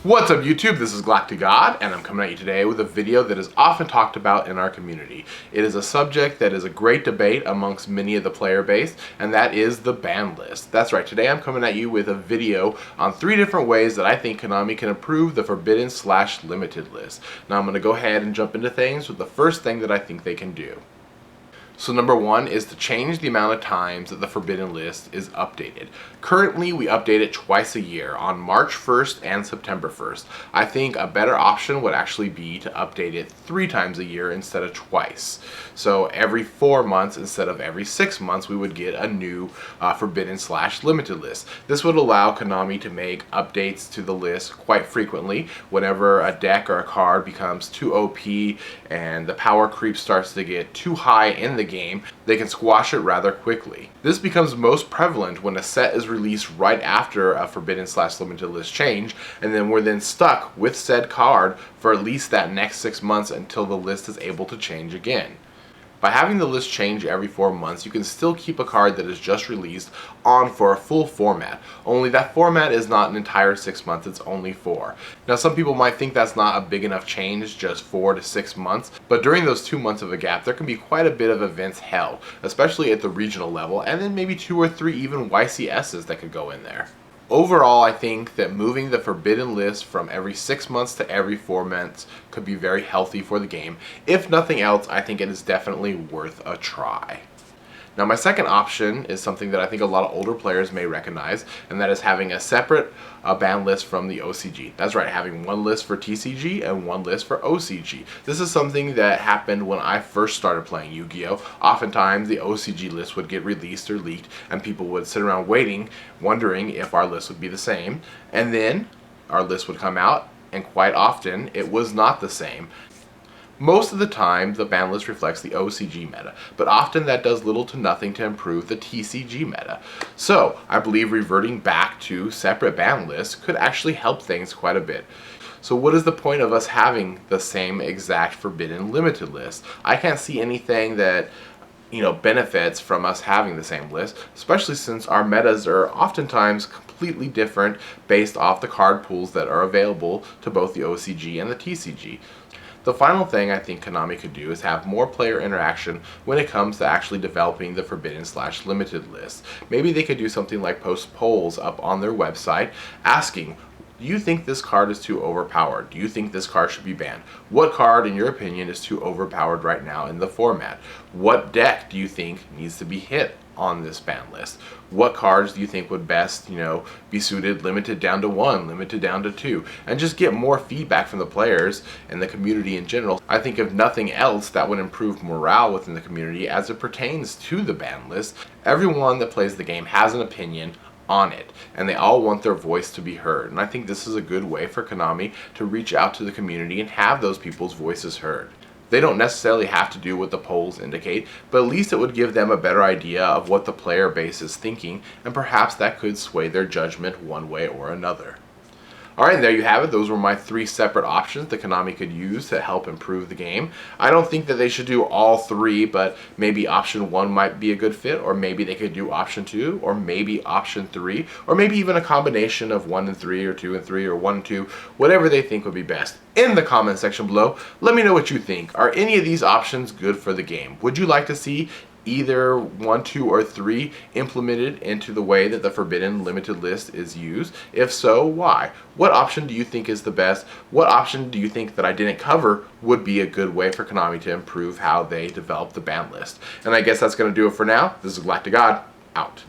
What's up YouTube, this is GalacticGod, and I'm coming at you today with a video that is often talked about in our community. It is a subject that is a great debate amongst many of the player base, and that is the ban list. That's right, today I'm coming at you with a video on 3 different ways that I think Konami can improve the forbidden/limited list. Now I'm going to go ahead and jump into things with the first thing that I think they can do. So number 1 is to change the amount of times that the forbidden list is updated. Currently, we update it twice a year, on March 1st and September 1st. I think a better option would actually be to update it 3 times a year instead of twice. So every 4 months instead of every 6 months, we would get a new forbidden/limited list. This would allow Konami to make updates to the list quite frequently. Whenever a deck or a card becomes too OP and the power creep starts to get too high in the game, they can squash it rather quickly. This becomes most prevalent when a set is released right after a forbidden/limited list change, and then we're then stuck with said card for at least that next 6 months until the list is able to change again. By having the list change every 4 months, you can still keep a card that is just released on for a full format. Only that format is not an entire 6 months, it's only 4. Now some people might think that's not a big enough change, just 4 to 6 months, but during those 2 months of a gap, there can be quite a bit of events held, especially at the regional level, and then maybe 2 or 3 even YCSs that could go in there. Overall, I think that moving the forbidden list from every 6 months to every 4 months could be very healthy for the game. If nothing else, I think it is definitely worth a try. Now my second option is something that I think a lot of older players may recognize, and that is having a separate ban list from the OCG. That's right, having one list for TCG and one list for OCG. This is something that happened when I first started playing Yu-Gi-Oh! Oftentimes the OCG list would get released or leaked, and people would sit around waiting, wondering if our list would be the same, and then our list would come out, and quite often it was not the same. Most of the time, the ban list reflects the OCG meta, but often that does little to nothing to improve the TCG meta. So, I believe reverting back to separate ban lists could actually help things quite a bit. So what is the point of us having the same exact forbidden limited list? I can't see anything that benefits from us having the same list, especially since our metas are oftentimes completely different based off the card pools that are available to both the OCG and the TCG. The final thing I think Konami could do is have more player interaction when it comes to actually developing the forbidden/limited list. Maybe they could do something like post polls up on their website asking, do you think this card is too overpowered? Do you think this card should be banned? What card, in your opinion, is too overpowered right now in the format? What deck do you think needs to be hit on this ban list? What cards do you think would best, be suited limited down to 1, limited down to 2? And just get more feedback from the players and the community in general. I think if nothing else, that would improve morale within the community as it pertains to the ban list. Everyone that plays the game has an opinion on it, and they all want their voice to be heard, and I think this is a good way for Konami to reach out to the community and have those people's voices heard. They don't necessarily have to do what the polls indicate, but at least it would give them a better idea of what the player base is thinking, and perhaps that could sway their judgment one way or another. Alright, there you have it. Those were my 3 separate options that Konami could use to help improve the game. I don't think that they should do all 3, but maybe option 1 might be a good fit, or maybe they could do option 2, or maybe option 3, or maybe even a combination of 1 and 3, or 2 and 3, or 1 and 2, whatever they think would be best. In the comment section below, let me know what you think. Are any of these options good for the game? Would you like to see either 1, 2, or 3 implemented into the way that the forbidden limited list is used? If so, why? What option do you think is the best? What option do you think that I didn't cover would be a good way for Konami to improve how they develop the ban list? And I guess that's going to do it for now. This is GalacticGod, out.